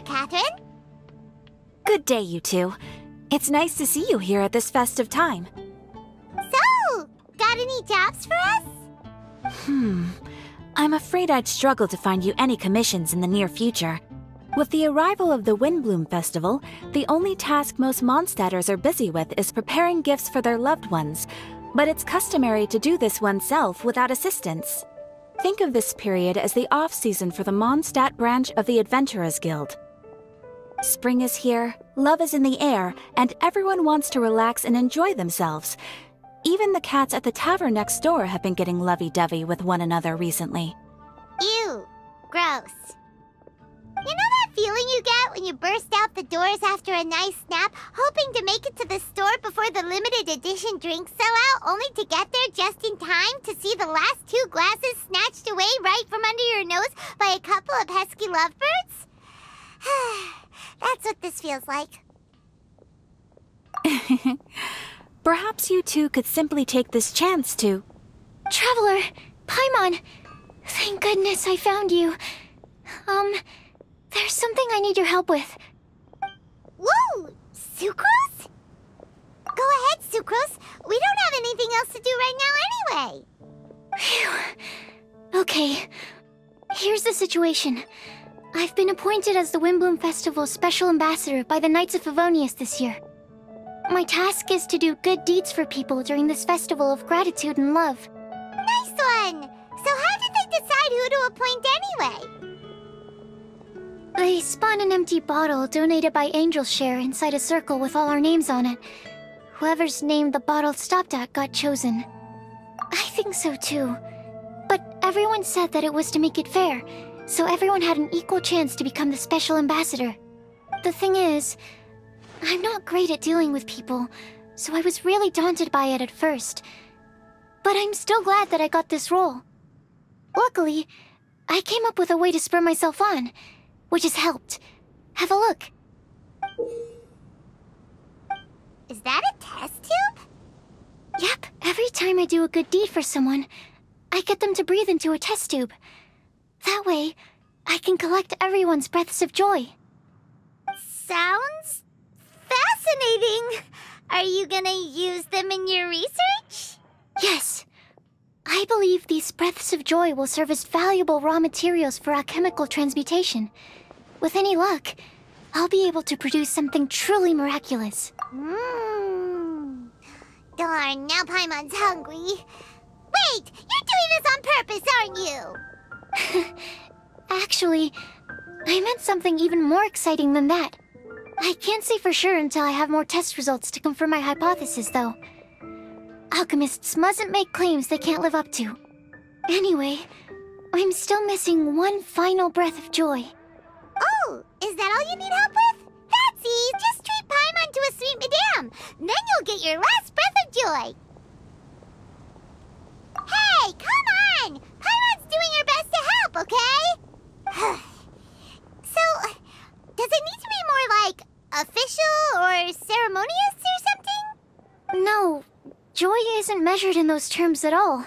there, Catherine. Good day, you two. It's nice to see you here at this festive time. So, got any jobs for us? I'm afraid I'd struggle to find you any commissions in the near future. With the arrival of the Windbloom Festival, the only task most Mondstadters are busy with is preparing gifts for their loved ones, but it's customary to do this oneself without assistance. Think of this period as the off-season for the Mondstadt branch of the Adventurers Guild. Spring is here, love is in the air, and everyone wants to relax and enjoy themselves. Even the cats at the tavern next door have been getting lovey-dovey with one another recently. Ew. Gross. You know that feeling you get when you burst out the doors after a nice nap, hoping to make it to the store before the limited edition drinks sell out, only to get there just in time to see the last 2 glasses snatched away right from under your nose by a couple of pesky lovebirds? That's what this feels like. Perhaps you two could simply take this chance to... Traveler! Paimon! Thank goodness I found you. There's something I need your help with. Whoa! Sucrose? Go ahead, Sucrose. We don't have anything else to do right now anyway. Phew. Okay. Here's the situation. I've been appointed as the Windbloom Festival's special ambassador by the Knights of Favonius this year. My task is to do good deeds for people during this festival of gratitude and love. Nice one! So how did they decide who to appoint anyway? They spun an empty bottle donated by Angel's Share inside a circle with all our names on it. Whoever's name the bottle stopped at got chosen. I think so too. But everyone said that it was to make it fair, so everyone had an equal chance to become the special ambassador. The thing is, I'm not great at dealing with people, so I was really daunted by it at first. But I'm still glad that I got this role. Luckily, I came up with a way to spur myself on, which has helped. Have a look. Is that a test tube? Yep, every time I do a good deed for someone, I get them to breathe into a test tube. That way, I can collect everyone's breaths of joy. Sounds fascinating. Are you gonna use them in your research? Yes. I believe these breaths of joy will serve as valuable raw materials for alchemical transmutation. With any luck, I'll be able to produce something truly miraculous. Darn, now Paimon's hungry. Wait, you're doing this on purpose, aren't you? Actually, I meant something even more exciting than that. I can't say for sure until I have more test results to confirm my hypothesis, though. Alchemists mustn't make claims they can't live up to. Anyway, I'm still missing one final breath of joy. Oh, is that all you need help with? That's easy. Just treat Paimon to a sweet madame. Then you'll get your last breath of joy. Hey, come on! Paimon's doing her best to help, okay? So, does it need to be more like official or ceremonious or something? No, joy isn't measured in those terms at all.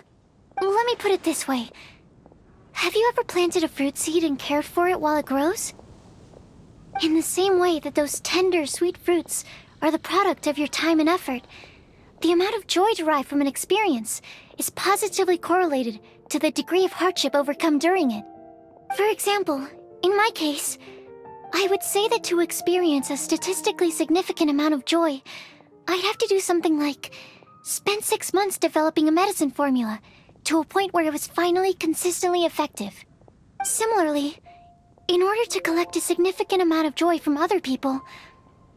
Let me put it this way. Have you ever planted a fruit seed and cared for it while it grows? In the same way that those tender, sweet fruits are the product of your time and effort, the amount of joy derived from an experience is positively correlated to the degree of hardship overcome during it. For example, in my case, I would say that to experience a statistically significant amount of joy, I'd have to do something like spend 6 months developing a medicine formula to a point where it was finally consistently effective. Similarly, in order to collect a significant amount of joy from other people,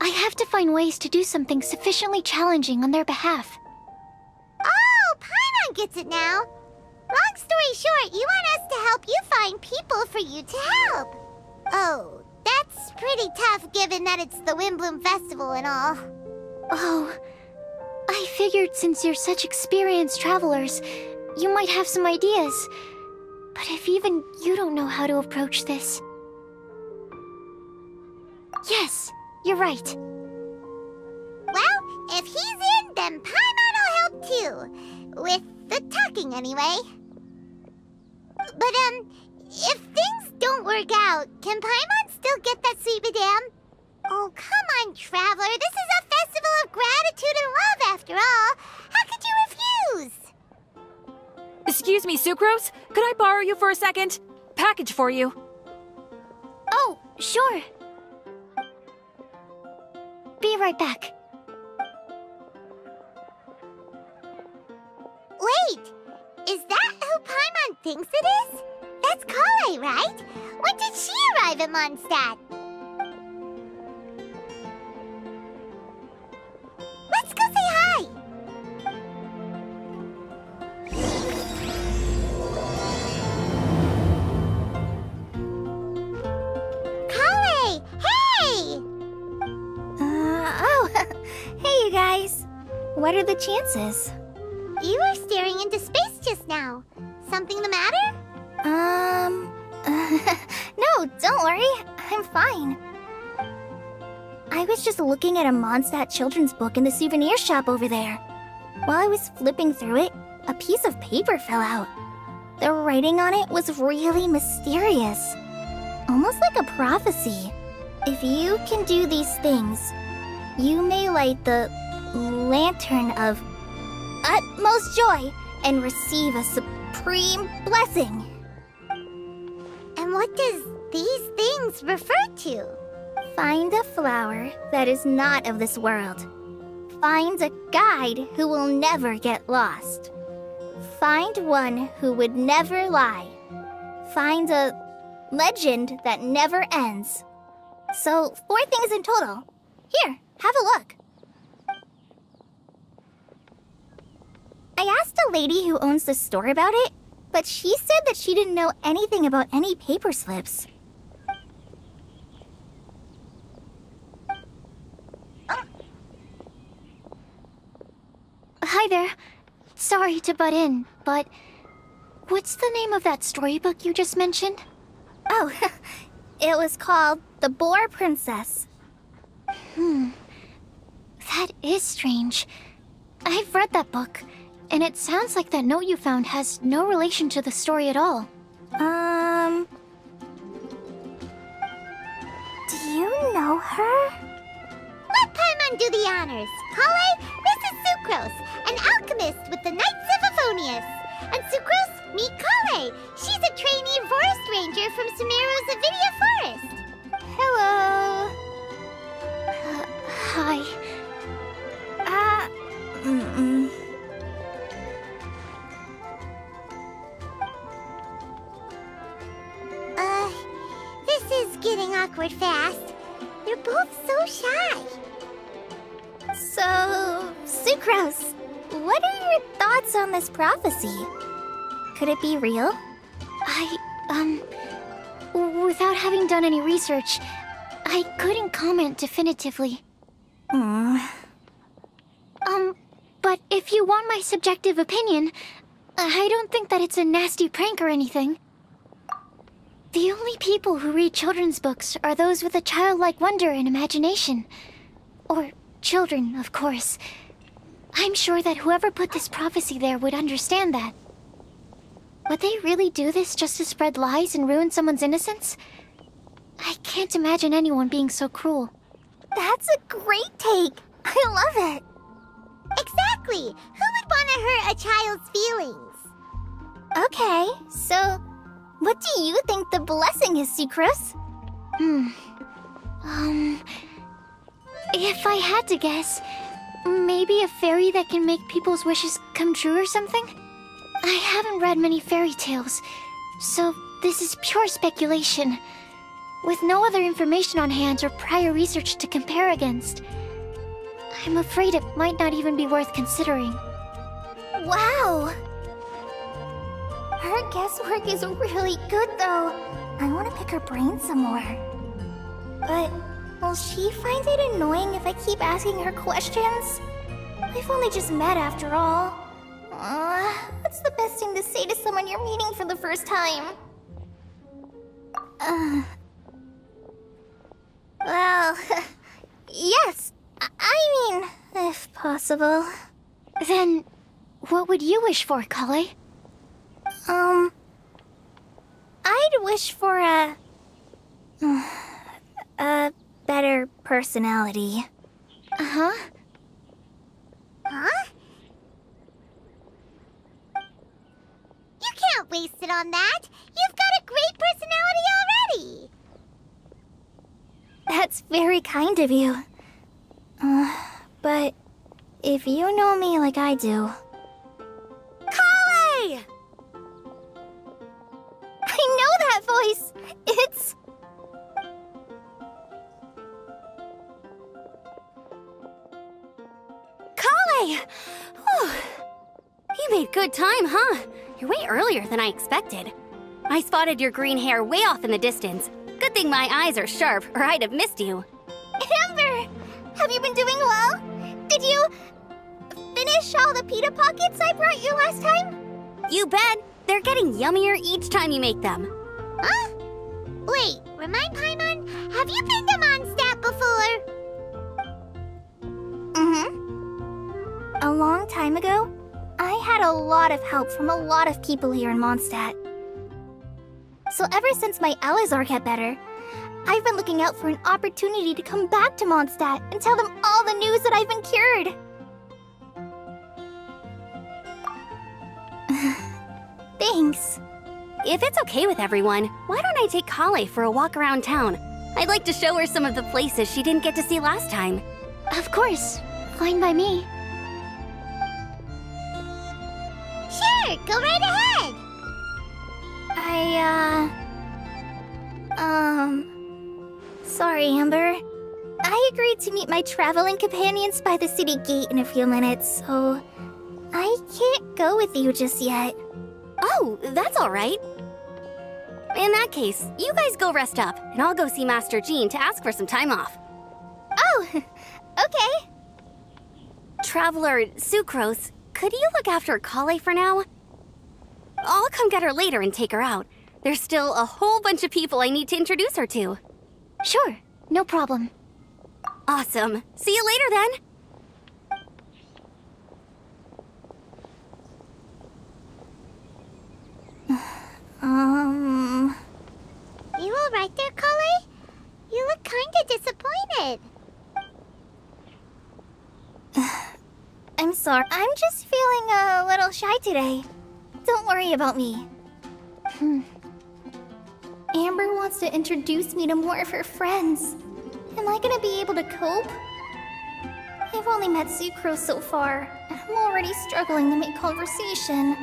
I have to find ways to do something sufficiently challenging on their behalf. Oh, Paimon gets it now. Long story short, you want us to help you find people for you to help. Oh, that's pretty tough given that it's the Windbloom Festival and all. Oh, I figured since you're such experienced travelers, you might have some ideas. But if even you don't know how to approach this... Yes, you're right. Well, if he's in, then Paimon will help too. With the talking, anyway. But, if things don't work out, can Paimon still get that sweet madame? Oh, come on, Traveler. This is a festival of gratitude and love, after all. How could you refuse? Excuse me, Sucrose? Could I borrow you for a second? Package for you. Oh, sure. Be right back. Wait, is that who Paimon thinks it is? That's Collei, right? When did she arrive at Mondstadt? Let's go say hi! Collei! Hey! Oh, hey you guys. What are the chances? You were staring into space just now. Something the matter? No, don't worry. I'm fine. I was just looking at a Mondstadt children's book in the souvenir shop over there. While I was flipping through it, a piece of paper fell out. The writing on it was really mysterious. Almost like a prophecy. If you can do these things, you may light the lantern of utmost joy and receive a supreme blessing. And what does these things refer to? Find a flower that is not of this world. Find a guide who will never get lost. Find one who would never lie. Find a legend that never ends. So, 4 things in total. Here, have a look. I asked a lady who owns the store about it, but she said that she didn't know anything about any paper slips. Hi there. Sorry to butt in, but what's the name of that storybook you just mentioned? Oh, it was called The Boar Princess. That is strange. I've read that book, and it sounds like that note you found has no relation to the story at all. Do you know her? Let Paimon do the honors. Collei, this is Sucrose, an alchemist with the Knights of Favonius. And Sucrose, meet Collei. She's a trainee forest ranger from Sumeru's Avidia Forest. Hello. Hi. This is getting awkward fast. They're both so shy. So, Sucrose, what are your thoughts on this prophecy? Could it be real? Without having done any research, I couldn't comment definitively. But if you want my subjective opinion, I don't think that it's a nasty prank or anything. The only people who read children's books are those with a childlike wonder and imagination. Or children, of course. I'm sure that whoever put this prophecy there would understand that. Would they really do this just to spread lies and ruin someone's innocence? I can't imagine anyone being so cruel. That's a great take! I love it! Exactly! Who would want to hurt a child's feelings? Okay, so what do you think the blessing is, Sucrose? If I had to guess, maybe a fairy that can make people's wishes come true or something? I haven't read many fairy tales, so this is pure speculation. With no other information on hand or prior research to compare against, I'm afraid it might not even be worth considering. Wow! Her guesswork is really good, though. I want to pick her brain some more. But will she find it annoying if I keep asking her questions? We've only just met after all. What's the best thing to say to someone you're meeting for the first time? Well, yes. I mean, if possible. Then, what would you wish for, Collei? I'd wish for a personality. Uh-huh. Huh? You can't waste it on that. You've got a great personality already. That's very kind of you. But if you know me like I do... Collei! I know that voice! It's... Collei! Whew. You made good time, huh? You're way earlier than I expected. I spotted your green hair way off in the distance. Good thing my eyes are sharp, or I'd have missed you. Amber! Have you been doing well? Did you... finish all the pita pockets I brought you last time? You bet! They're getting yummier each time you make them. Huh? Wait, remind Paimon, have you been to Mondstadt before? Mm-hmm. A long time ago, I had a lot of help from a lot of people here in Mondstadt. So ever since my Elazar got better, I've been looking out for an opportunity to come back to Mondstadt and tell them all the news that I've been cured. Thanks. If it's okay with everyone, why don't I take Collei for a walk around town? I'd like to show her some of the places she didn't get to see last time. Of course. Fine by me. Sure, go right ahead. Sorry, Amber. I agreed to meet my traveling companions by the city gate in a few minutes, so I can't go with you just yet. Oh, that's all right. In that case, you guys go rest up, and I'll go see Master Jean to ask for some time off. Oh, okay. Traveler Sucrose, could you look after Collei for now? I'll come get her later and take her out. There's still a whole bunch of people I need to introduce her to. Sure, no problem. Awesome. See you later then. You all right there, Collei? You look kinda disappointed. I'm sorry. I'm just feeling a little shy today. Don't worry about me. Amber wants to introduce me to more of her friends. Am I gonna be able to cope? I've only met Sucrose so far, and I'm already struggling to make conversation.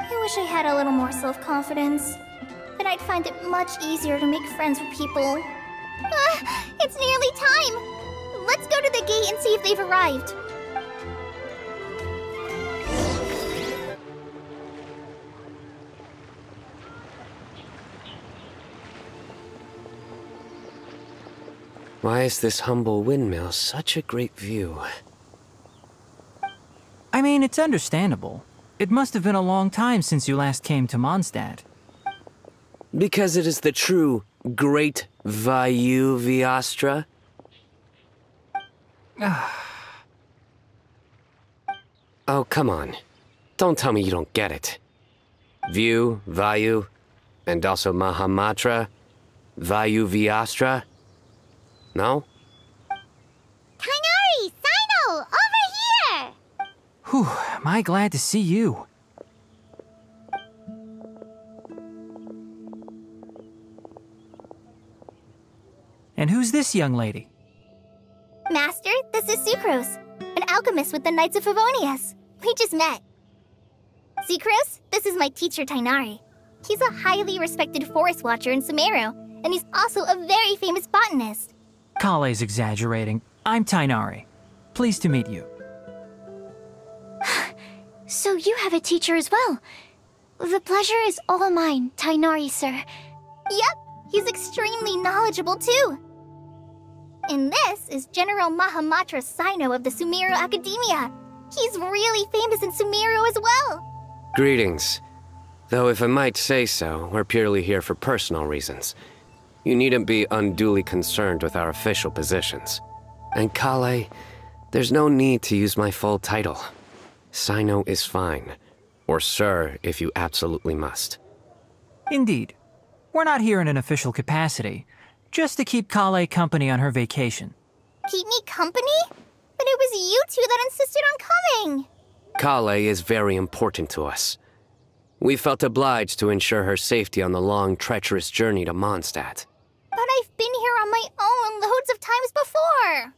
I wish I had a little more self-confidence. Then I'd find it much easier to make friends with people. It's nearly time! Let's go to the gate and see if they've arrived. Why is this humble windmill such a great view? I mean, it's understandable. It must have been a long time since you last came to Mondstadt. Because it is the true Great Vayu Viastra? Oh, come on. Don't tell me you don't get it. View, Vayu, and also Mahamatra, Vayu Viastra? No? Tighnari! Sino! Over here! Whew, am I glad to see you. And who's this young lady? Master, this is Sucrose, an alchemist with the Knights of Favonius. We just met. Sucrose, this is my teacher Tighnari. He's a highly respected forest watcher in Sumeru, and he's also a very famous botanist. Collei's exaggerating. I'm Tighnari. Pleased to meet you. So you have a teacher as well. The pleasure is all mine, Tighnari, sir. Yep, he's extremely knowledgeable too. And this is General Mahamatra Sino of the Sumeru Academia. He's really famous in Sumeru as well. Greetings. Though if I might say so, we're purely here for personal reasons. You needn't be unduly concerned with our official positions. And Collei, there's no need to use my full title. Sino is fine. Or sir, if you absolutely must. Indeed. We're not here in an official capacity. just to keep Collei company on her vacation. Keep me company? But it was you two that insisted on coming. Collei is very important to us. We felt obliged to ensure her safety on the long, treacherous journey to Mondstadt. But I've been here on my own loads of times before.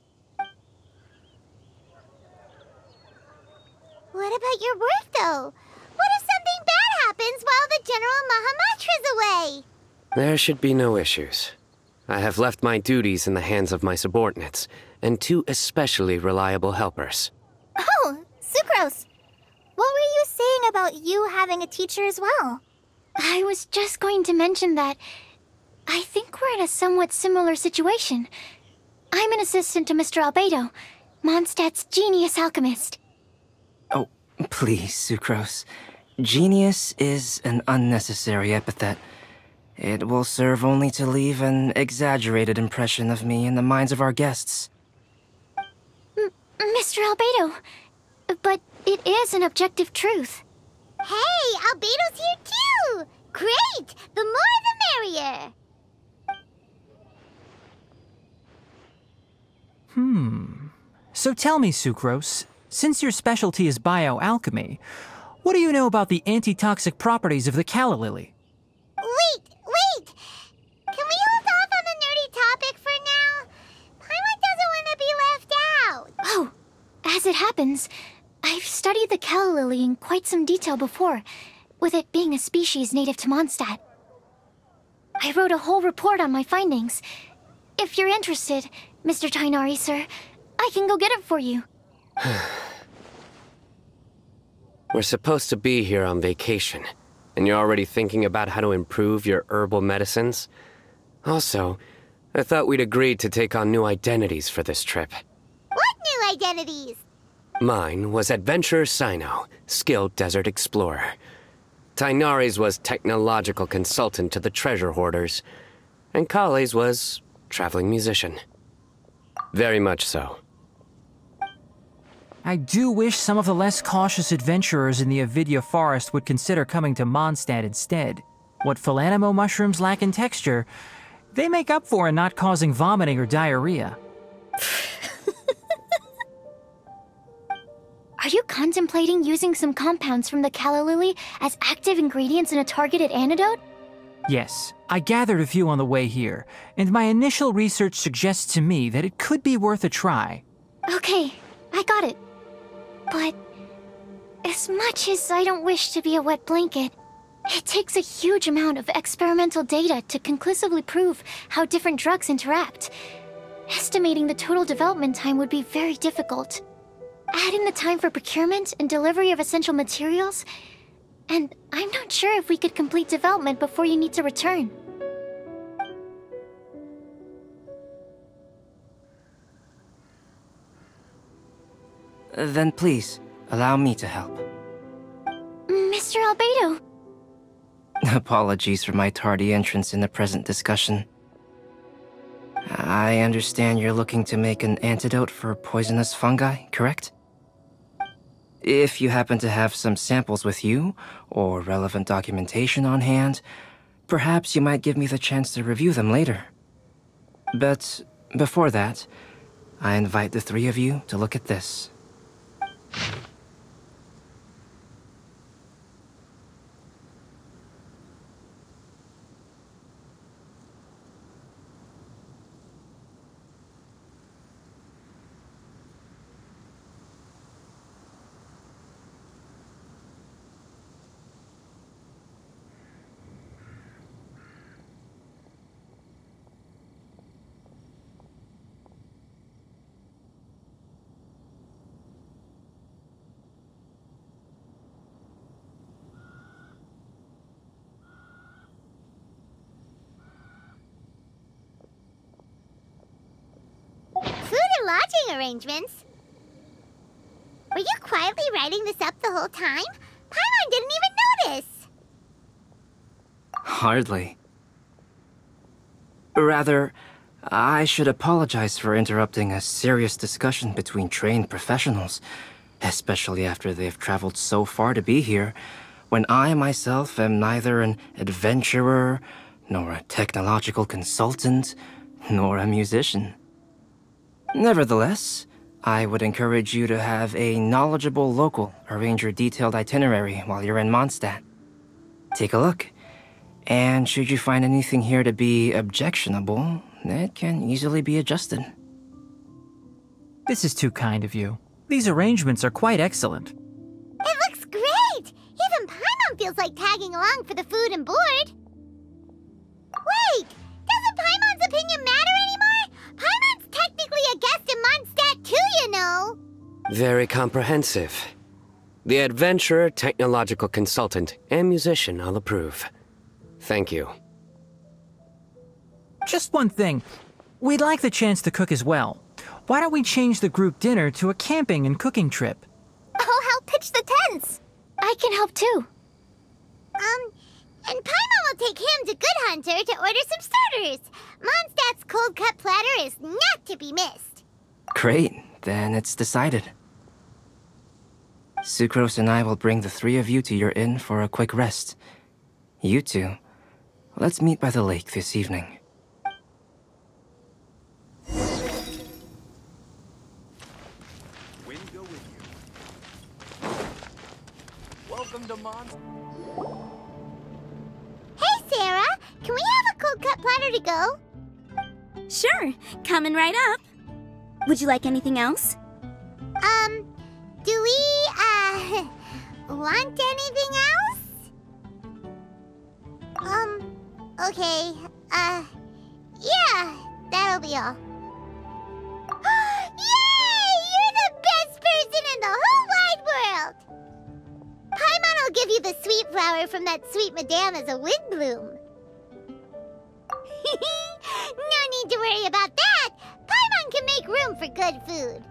What about your work, though? What if something bad happens while the General Mahamatra's away? There should be no issues. I have left my duties in the hands of my subordinates, and 2 especially reliable helpers. Oh, Sucrose. What were you saying about you having a teacher as well? I was just going to mention that I think we're in a somewhat similar situation. I'm an assistant to Mr. Albedo, Mondstadt's genius alchemist. Oh, please, Sucrose. Genius is an unnecessary epithet. It will serve only to leave an exaggerated impression of me in the minds of our guests. Mr. Albedo, but it is an objective truth. Hey, Albedo's here too! Great! The more the merrier! So tell me, Sucrose, since your specialty is bioalchemy, what do you know about the antitoxic properties of the calla lily? Wait! Can we hold off on the nerdy topic for now? Paimon doesn't want to be left out. Oh, as it happens, I've studied the calla lily in quite some detail before, with it being a species native to Mondstadt. I wrote a whole report on my findings. If you're interested, Mr. Tighnari, sir, I can go get it for you. We're supposed to be here on vacation, and you're already thinking about how to improve your herbal medicines? Also, I thought we'd agreed to take on new identities for this trip. What new identities? Mine was Adventurer Sino, skilled desert explorer. Tighnari's was technological consultant to the treasure hoarders, and Collei's was traveling musician. Very much so. I do wish some of the less cautious adventurers in the Avidya forest would consider coming to Mondstadt instead. What Philanimo mushrooms lack in texture, they make up for in not causing vomiting or diarrhea. Are you contemplating using some compounds from the calla lily as active ingredients in a targeted antidote? Yes, I gathered a few on the way here, and my initial research suggests to me that it could be worth a try. Okay, I got it. But as much as I don't wish to be a wet blanket, it takes a huge amount of experimental data to conclusively prove how different drugs interact. Estimating the total development time would be very difficult. Add in the time for procurement and delivery of essential materials, and I'm not sure if we could complete development before you need to return. Then please, allow me to help. Mr. Albedo. Apologies for my tardy entrance in the present discussion. I understand you're looking to make an antidote for poisonous fungi, correct? If you happen to have some samples with you, or relevant documentation on hand, perhaps you might give me the chance to review them later. But before that, I invite the 3 of you to look at this. Lodging arrangements? Were you quietly writing this up the whole time? Paimon didn't even notice! Hardly. Rather, I should apologize for interrupting a serious discussion between trained professionals, especially after they've traveled so far to be here, when I myself am neither an adventurer, nor a technological consultant, nor a musician. Nevertheless, I would encourage you to have a knowledgeable local arrange your detailed itinerary while you're in Mondstadt. Take a look, and should you find anything here to be objectionable, it can easily be adjusted. This is too kind of you. These arrangements are quite excellent. It looks great! Even Paimon feels like tagging along for the food and board. Wait! Doesn't Paimon's opinion matter anymore? Paimon's technically a guest in Mondstadt too, you know! Very comprehensive. The adventurer, technological consultant, and musician all approve. Thank you. Just one thing. We'd like the chance to cook as well. Why don't we change the group dinner to a camping and cooking trip? I'll help pitch the tents. I can help too. And Paimon will take him to Good Hunter to order some starters. Mondstadt's cold-cut platter is not to be missed. Great, then it's decided. Sucrose and I will bring the three of you to your inn for a quick rest. You two, let's meet by the lake this evening. Wind go with you. Welcome to Hey, Sarah! Can we have a cold-cut platter to go? Sure, coming right up. Would you like anything else? Do we, want anything else? Okay, yeah, that'll be all. Yay! You're the best person in the whole wide world! Paimon will give you the sweet flower from that sweet madame as a Windbloom. No need to worry about that! Paimon can make room for good food.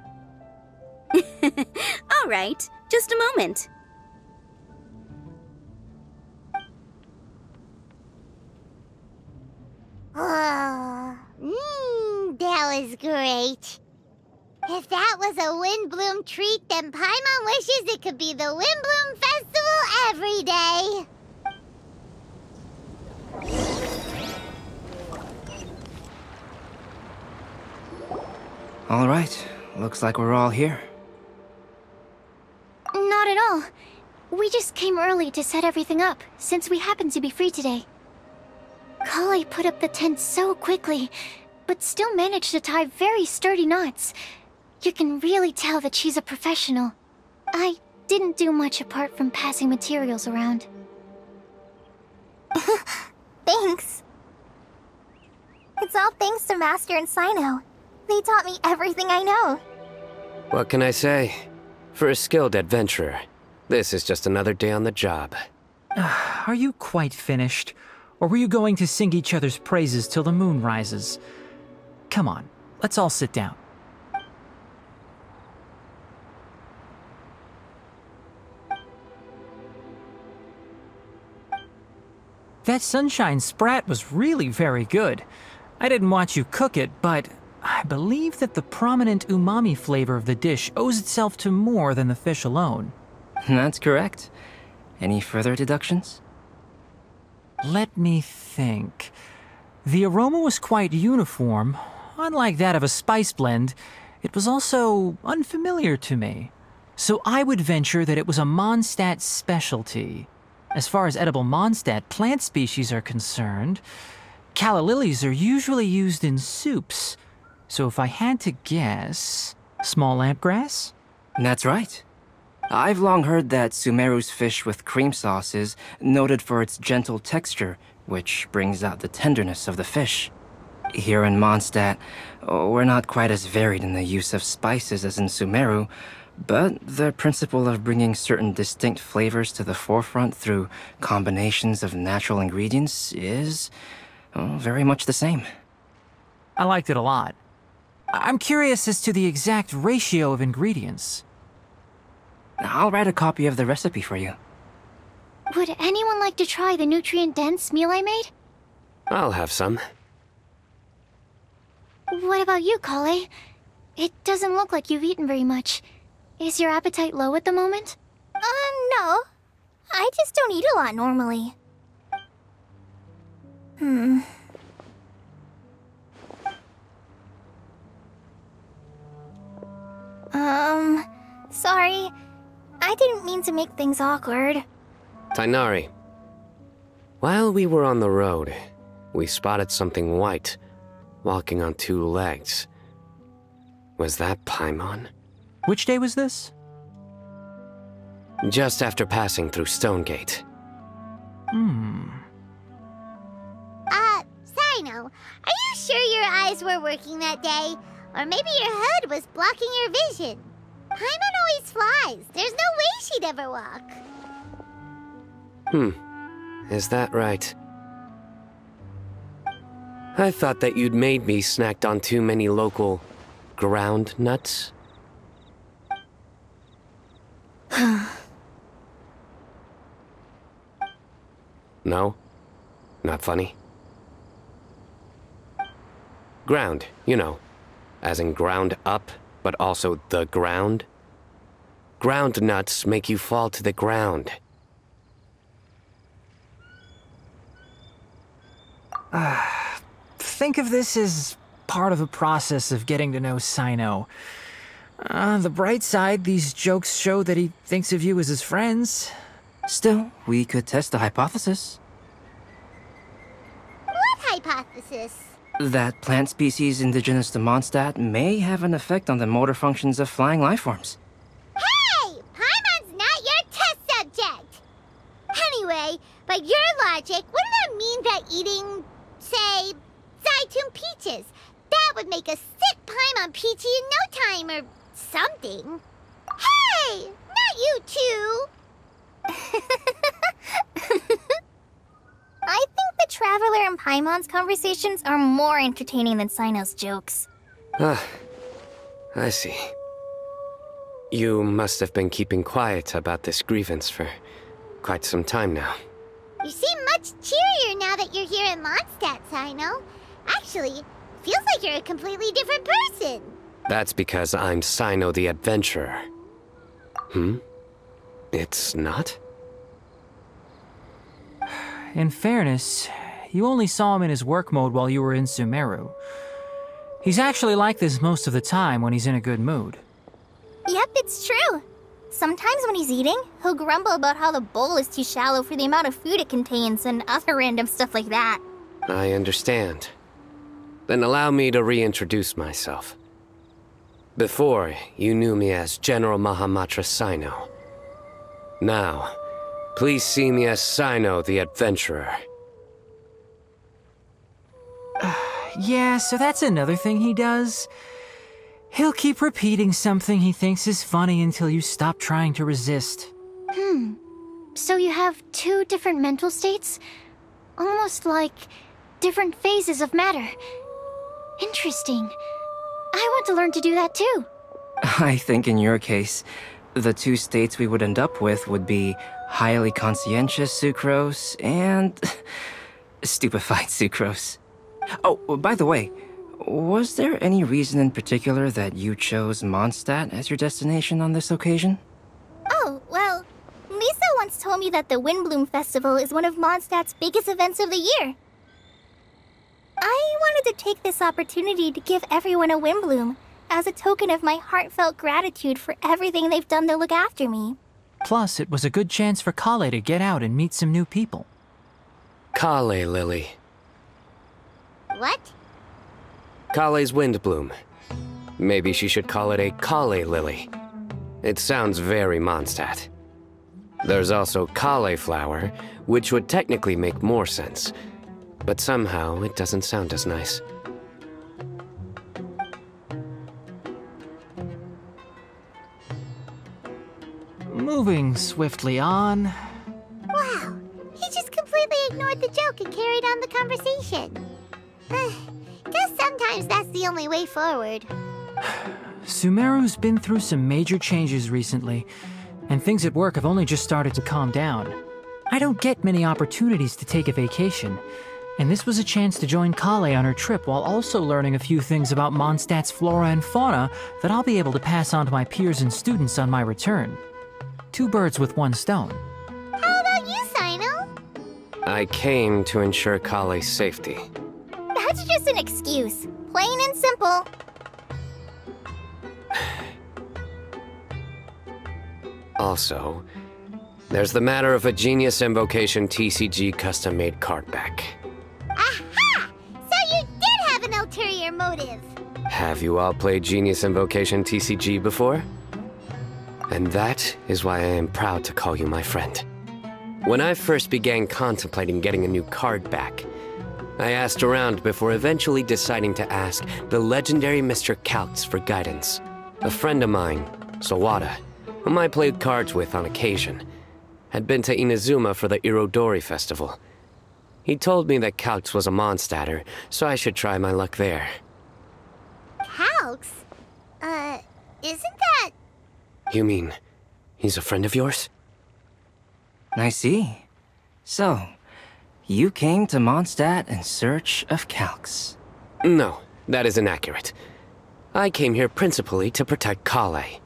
All right, just a moment. That was great. If that was a Windbloom treat, then Paimon wishes it could be the Windbloom Festival every day. All right, looks like we're all here. Not at all. We just came early to set everything up, since we happen to be free today. Collei put up the tent so quickly, but still managed to tie very sturdy knots. You can really tell that she's a professional. I didn't do much apart from passing materials around. Thanks. It's all thanks to Master and Sino. They taught me everything I know. What can I say? For a skilled adventurer, this is just another day on the job. Are you quite finished? Or were you going to sing each other's praises till the moon rises? Come on, let's all sit down. That sunshine sprat was really very good. I didn't watch you cook it, but I believe that the prominent umami flavor of the dish owes itself to more than the fish alone. That's correct. Any further deductions? Let me think. The aroma was quite uniform. Unlike that of a spice blend, it was also unfamiliar to me. So I would venture that it was a Mondstadt specialty. As far as edible Mondstadt plant species are concerned, calla lilies are usually used in soups. So if I had to guess, small lampgrass? That's right. I've long heard that Sumeru's fish with cream sauce is noted for its gentle texture, which brings out the tenderness of the fish. Here in Mondstadt, we're not quite as varied in the use of spices as in Sumeru, but the principle of bringing certain distinct flavors to the forefront through combinations of natural ingredients is very much the same. I liked it a lot. I'm curious as to the exact ratio of ingredients. I'll write a copy of the recipe for you. Would anyone like to try the nutrient-dense meal I made? I'll have some. What about you, Collei? It doesn't look like you've eaten very much. Is your appetite low at the moment? No. I just don't eat a lot normally. sorry. I didn't mean to make things awkward. Tighnari, while we were on the road, we spotted something white, walking on two legs. Was that Paimon? Which day was this? Just after passing through Stonegate. Sino, are you sure your eyes were working that day? Or maybe your hood was blocking your vision? Paimon always flies. There's no way she'd ever walk. Is that right? I thought that you'd made me snacked on too many local ground nuts. No? Not funny? Ground, you know. As in ground up, but also the ground. Ground nuts make you fall to the ground. Think of this as part of the process of getting to know Sino. On the bright side, these jokes show that he thinks of you as his friends. Still, we could test the hypothesis. What hypothesis? That plant species indigenous to Mondstadt may have an effect on the motor functions of flying lifeforms. Hey! Paimon's not your test subject! Anyway, by your logic, wouldn't that mean that eating, say, Zaitun peaches, that would make a sick Paimon peachy in no time or something? Hey! Not you two! I think the Traveler and Paimon's conversations are more entertaining than Sino's jokes. I see. You must have been keeping quiet about this grievance for quite some time now. You seem much cheerier now that you're here in Mondstadt, Sino. Actually, feels like you're a completely different person. That's because I'm Sino the Adventurer. It's not? In fairness, you only saw him in his work mode while you were in Sumeru. He's actually like this most of the time when he's in a good mood. Yep, it's true. Sometimes when he's eating, he'll grumble about how the bowl is too shallow for the amount of food it contains and other random stuff like that. I understand. Then allow me to reintroduce myself. Before, you knew me as General Mahamatra Sino. Now, please see me as Sino the Adventurer. Yeah, so that's another thing he does. He'll keep repeating something he thinks is funny until you stop trying to resist. So you have two different mental states? Almost like different phases of matter. Interesting. I want to learn to do that too. I think in your case, the two states we would end up with would be highly conscientious sucrose and stupefied sucrose. Oh, by the way, was there any reason in particular that you chose Mondstadt as your destination on this occasion? Oh, well, Lisa once told me that the Windbloom Festival is one of Mondstadt's biggest events of the year. I wanted to take this opportunity to give everyone a Windbloom as a token of my heartfelt gratitude for everything they've done to look after me. Plus, it was a good chance for Collei to get out and meet some new people. Collei Lily. What? Collei's Windbloom. Maybe she should call it a Collei Lily. It sounds very Mondstadt. There's also cauliflower, which would technically make more sense. But somehow, it doesn't sound as nice. Moving swiftly on. Wow, he just completely ignored the joke and carried on the conversation. Guess sometimes that's the only way forward. Sumeru's been through some major changes recently, and things at work have only just started to calm down. I don't get many opportunities to take a vacation, and this was a chance to join Collei on her trip while also learning a few things about Mondstadt's flora and fauna that I'll be able to pass on to my peers and students on my return. Two birds with one stone. How about you, Sino? I came to ensure Collei's safety. That's just an excuse. Plain and simple. Also, there's the matter of a Genius Invocation TCG custom-made card back. Aha! So you did have an ulterior motive! Have you all played Genius Invocation TCG before? And that is why I am proud to call you my friend. When I first began contemplating getting a new card back, I asked around before eventually deciding to ask the legendary Mr. Calx for guidance. A friend of mine, Sawada, whom I played cards with on occasion, had been to Inazuma for the Irodori festival. He told me that Calx was a Mondstatter, so I should try my luck there. Calx? Isn't that... You mean, he's a friend of yours? I see. So, you came to Mondstadt in search of Calx. No, that is inaccurate. I came here principally to protect Collei.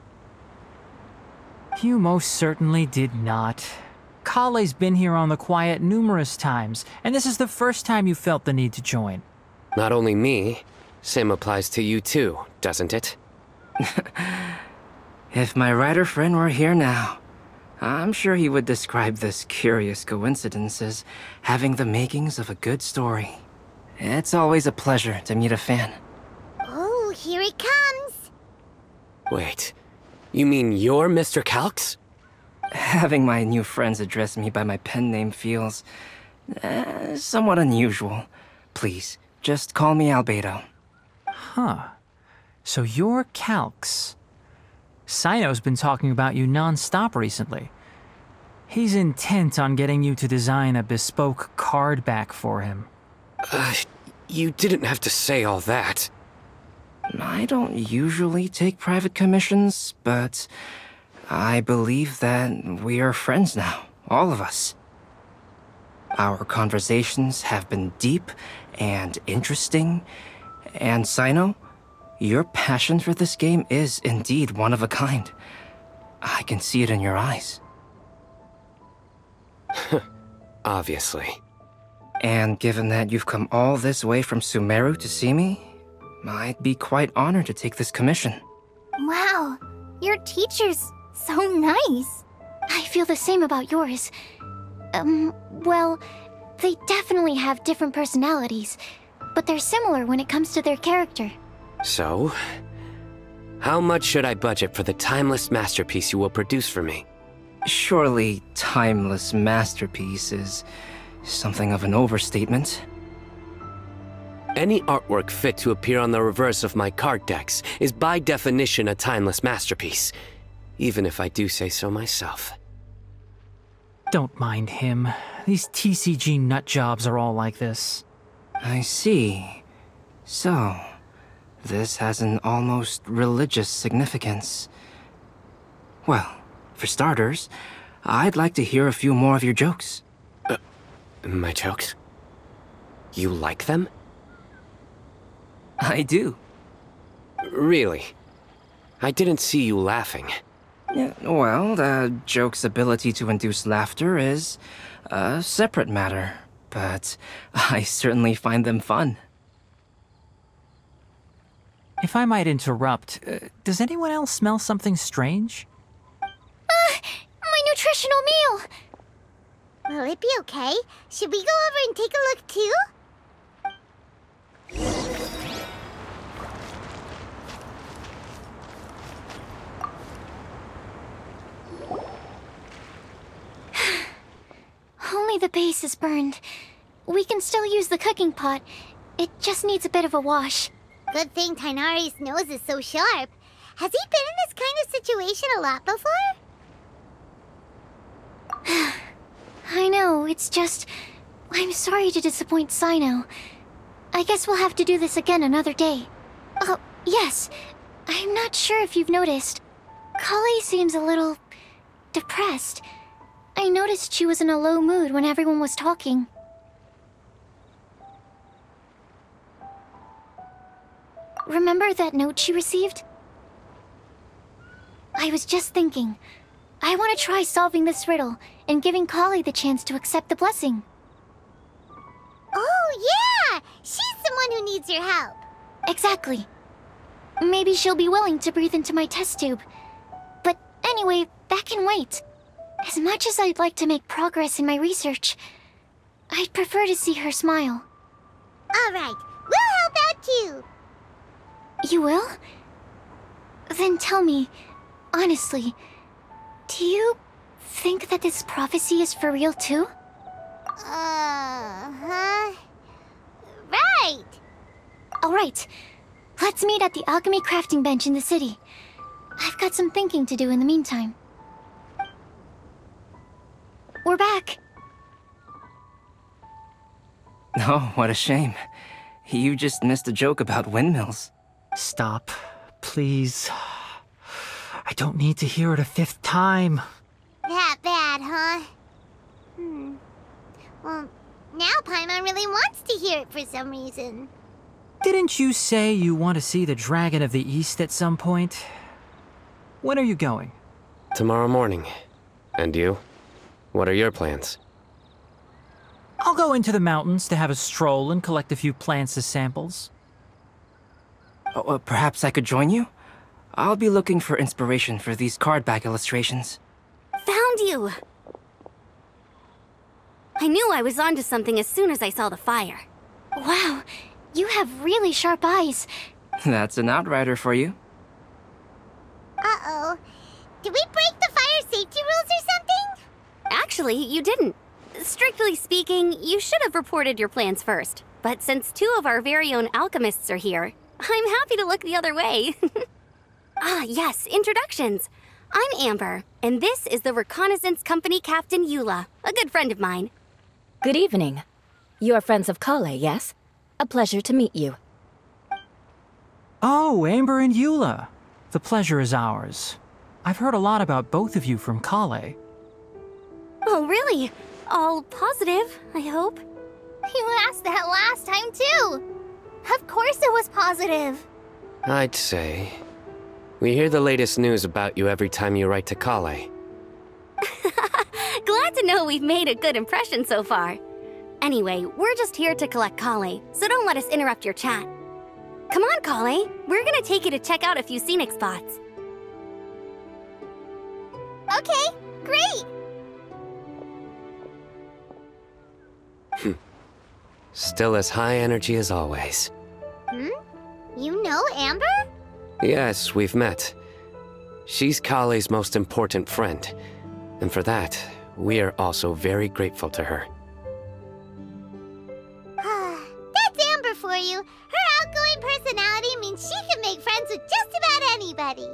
You most certainly did not. Collei's been here on the quiet numerous times, and this is the first time you felt the need to join. Not only me, same applies to you too, doesn't it? If my writer friend were here now, I'm sure he would describe this curious coincidence as having the makings of a good story. It's always a pleasure to meet a fan. Oh, here it comes! Wait, you mean you're Mr. Calx? Having my new friends address me by my pen name feels... somewhat unusual. Please, just call me Albedo. Huh. So you're Calx. Sino's been talking about you non-stop recently. He's intent on getting you to design a bespoke card back for him. You didn't have to say all that. I don't usually take private commissions, but I believe that we are friends now, all of us. Our conversations have been deep and interesting, and Sino, your passion for this game is indeed one of a kind. I can see it in your eyes. Obviously. And given that you've come all this way from Sumeru to see me, I'd be quite honored to take this commission. Wow, your teacher's so nice. I feel the same about yours. Well, they definitely have different personalities, but they're similar when it comes to their character. So, how much should I budget for the timeless masterpiece you will produce for me? Surely, timeless masterpiece is something of an overstatement. Any artwork fit to appear on the reverse of my card decks is by definition a timeless masterpiece, even if I do say so myself. Don't mind him. These TCG nutjobs are all like this. I see. So, this has an almost religious significance. Well, for starters, I'd like to hear a few more of your jokes. My jokes? You like them? I do. Really? I didn't see you laughing. Yeah, well, the joke's ability to induce laughter is a separate matter, but I certainly find them fun. If I might interrupt, does anyone else smell something strange? My nutritional meal! Will it be okay? Should we go over and take a look too? Only the base is burned. We can still use the cooking pot. It just needs a bit of a wash. Good thing Tainari's nose is so sharp. Has he been in this kind of situation a lot before? I know, it's just... I'm sorry to disappoint Sino. I guess we'll have to do this again another day. Oh, yes. I'm not sure if you've noticed. Collei seems a little... depressed. I noticed she was in a low mood when everyone was talking. Remember that note she received? I was just thinking. I want to try solving this riddle and giving Collei the chance to accept the blessing. Oh, yeah! She's the one who needs your help. Exactly. Maybe she'll be willing to breathe into my test tube. But anyway, that can wait. As much as I'd like to make progress in my research, I'd prefer to see her smile. All right, we'll help out too. You will? Then tell me, honestly, do you think that this prophecy is for real too? Huh? Right! Alright, let's meet at the alchemy crafting bench in the city. I've got some thinking to do in the meantime. We're back. Oh, what a shame. You just missed a joke about windmills. Stop, please. I don't need to hear it a 5th time. That bad, huh? Well, now Paimon really wants to hear it for some reason. Didn't you say you want to see the Dragon of the East at some point? When are you going? Tomorrow morning. And you? What are your plans? I'll go into the mountains to have a stroll and collect a few plants as samples. Oh, perhaps I could join you? I'll be looking for inspiration for these card back illustrations. Found you! I knew I was onto something as soon as I saw the fire. Wow, you have really sharp eyes. That's an outrider for you. Uh-oh. Did we break the fire safety rules or something? Actually, you didn't. Strictly speaking, you should have reported your plans first. But since 2 of our very own alchemists are here, I'm happy to look the other way. Ah, yes, introductions. I'm Amber, and this is the Reconnaissance Company Captain Eula, a good friend of mine. Good evening. You are friends of Collei, yes? A pleasure to meet you. Oh, Amber and Eula. The pleasure is ours. I've heard a lot about both of you from Collei. Oh, really? All positive, I hope. You asked that last time, too. Of course it was positive. I'd say. We hear the latest news about you every time you write to Collei. Glad to know we've made a good impression so far. Anyway, we're just here to collect Collei, so don't let us interrupt your chat. Come on, Collei. We're gonna take you to check out a few scenic spots. Okay, great. Still as high energy as always. You know Amber? Yes, we've met. She's Collei's most important friend. And for that, we are also very grateful to her. That's Amber for you. Her outgoing personality means she can make friends with just about anybody.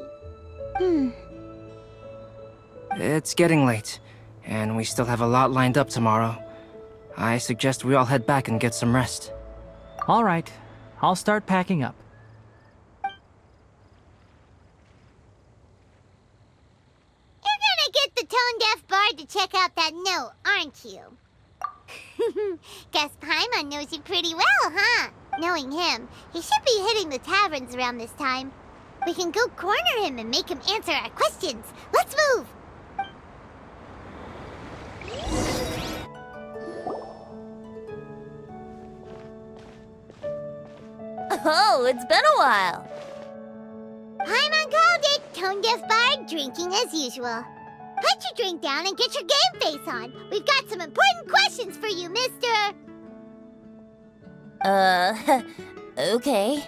It's getting late, and we still have a lot lined up tomorrow. I suggest we all head back and get some rest. All right, I'll start packing up. You're gonna get the tone-deaf bard to check out that note, aren't you? Guess Paimon knows you pretty well, huh? Knowing him, he should be hitting the taverns around this time. We can go corner him and make him answer our questions. Let's move! Oh, it's been a while. Paimon called it, tone-deaf bard drinking as usual. Put your drink down and get your game face on. We've got some important questions for you, mister. Okay.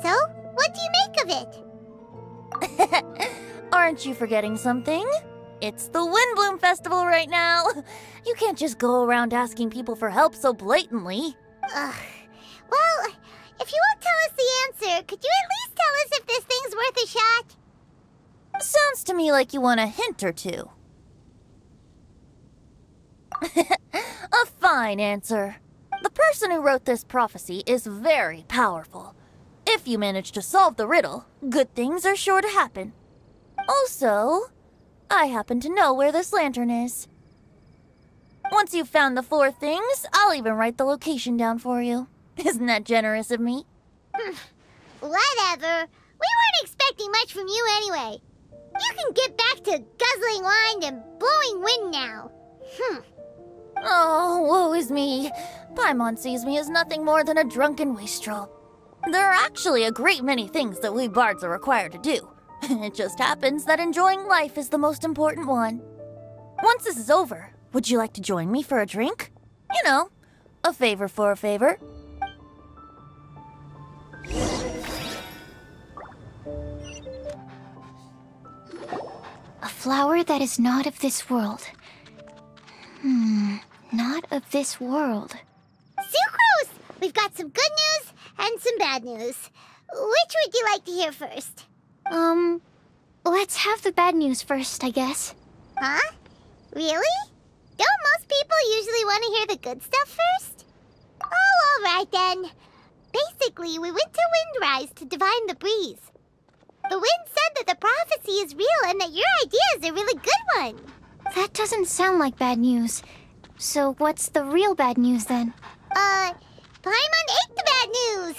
So, what do you make of it? Aren't you forgetting something? It's the Windbloom Festival right now. You can't just go around asking people for help so blatantly. Ugh. Well, if you won't tell us the answer, could you at least tell us if this thing's worth a shot? Sounds to me like you want a hint or two. A fine answer. The person who wrote this prophecy is very powerful. If you manage to solve the riddle, good things are sure to happen. Also, I happen to know where this lantern is. Once you've found the 4 things, I'll even write the location down for you. Isn't that generous of me? Whatever. We weren't expecting much from you anyway. You can get back to guzzling wine and blowing wind now. Oh, woe is me. Paimon sees me as nothing more than a drunken wastrel. There are actually a great many things that we bards are required to do. It just happens that enjoying life is the most important one. Once this is over, would you like to join me for a drink? You know, a favor for a favor. A flower that is not of this world. Not of this world. Sucrose! We've got some good news and some bad news. Which would you like to hear first? Let's have the bad news first, I guess. Huh? Really? Don't most people usually want to hear the good stuff first? Oh, alright then. Basically, we went to Windrise to divine the breeze. The wind said that the prophecy is real and that your idea is a really good one. That doesn't sound like bad news. So what's the real bad news then? Paimon ate the bad news!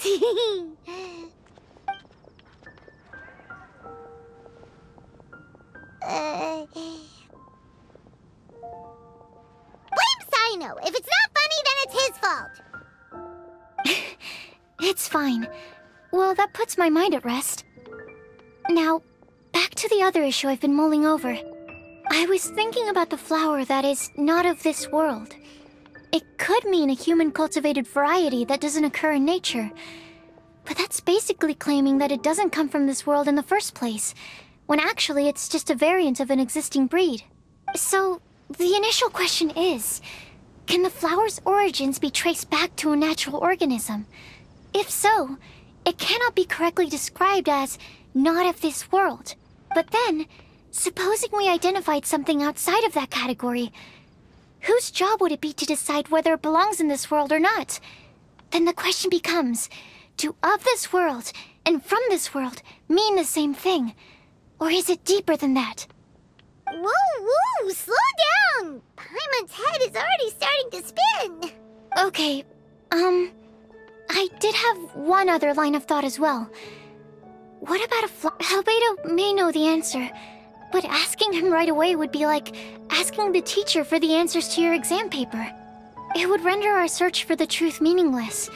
Blame Sino! If it's not funny, then it's his fault! It's fine. Well, that puts my mind at rest. Now, back to the other issue I've been mulling over. I was thinking about the flower that is not of this world. It could mean a human-cultivated variety that doesn't occur in nature. But that's basically claiming that it doesn't come from this world in the first place, when actually it's just a variant of an existing breed. So, the initial question is, can the flower's origins be traced back to a natural organism? If so, it cannot be correctly described as not of this world. But then, supposing we identified something outside of that category, whose job would it be to decide whether it belongs in this world or not? Then the question becomes, do of this world and from this world mean the same thing? Or is it deeper than that? Whoa, slow down! Paimon's head is already starting to spin! Okay, I did have one other line of thought as well. What about Albedo may know the answer, but asking him right away would be like asking the teacher for the answers to your exam paper. It would render our search for the truth meaningless.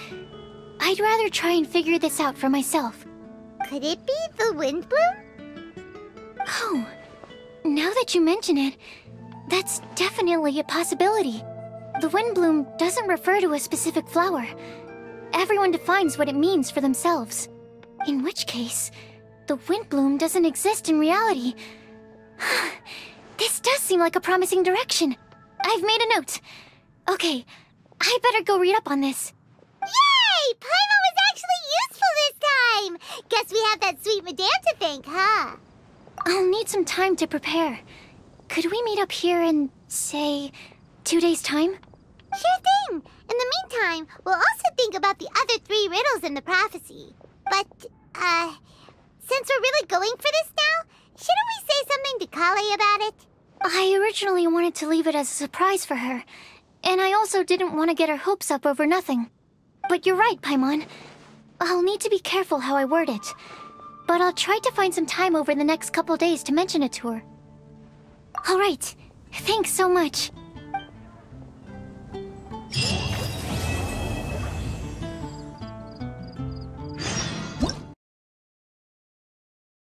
I'd rather try and figure this out for myself. Could it be the Windbloom? Oh, now that you mention it, that's definitely a possibility. The Windbloom doesn't refer to a specific flower. Everyone defines what it means for themselves. In which case, the Windbloom doesn't exist in reality. This does seem like a promising direction. I've made a note. Okay, I better go read up on this. Yay! Paimon was actually useful this time! Guess we have that sweet madame to thank, huh? I'll need some time to prepare. Could we meet up here in, say, 2 days' time? Sure thing! In the meantime, we'll also think about the other 3 riddles in the prophecy. But, since we're really going for this now, shouldn't we say something to Collei about it? I originally wanted to leave it as a surprise for her, and I also didn't want to get her hopes up over nothing. But you're right, Paimon. I'll need to be careful how I word it. But I'll try to find some time over the next couple days to mention it to her. Alright, thanks so much.